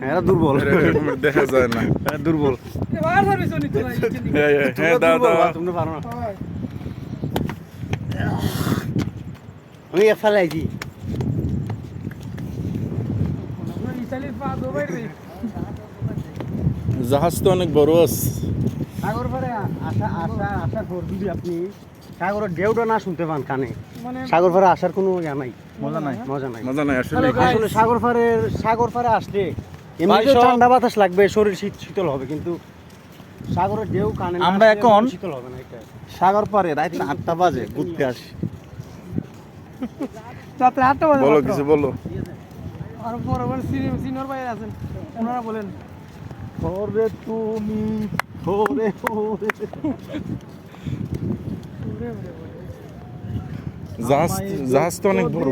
এরা দুর্বল, এরকম দেখা যায় না। এরা দুর্বল। হ্যাঁ দাদা তুমি পারো না। আমি এফালে আইছি। জাহাজ তো অনেক বড় আছে। সাগর পারে আসার পর যদি আপনি সাগরের ঢেউটা না শুনতে পান কানে, সাগর পারে আসার কোনো ইয়া নাই, মজা নাই মজা নাই। মজা নাই আসলে। আসলে সাগর পারে আসলে এমনিতে ঠান্ডা বাতাস লাগবে, শরীর শীতল হবে, কিন্তু সাগরের ঢেউ কানে আমরা এখন শীতল হবে না। এটা সাগর পারে রাত 8টা বাজে ঘুরতে আসি। রাত্রে 8টা বাজে বলো কিছু বলো। আর বড় সিনিয়র ভাই আছেন, ওনারা বলেন ওরে তুমি ওরে ওরে জাহাজ তো অনেক বড়।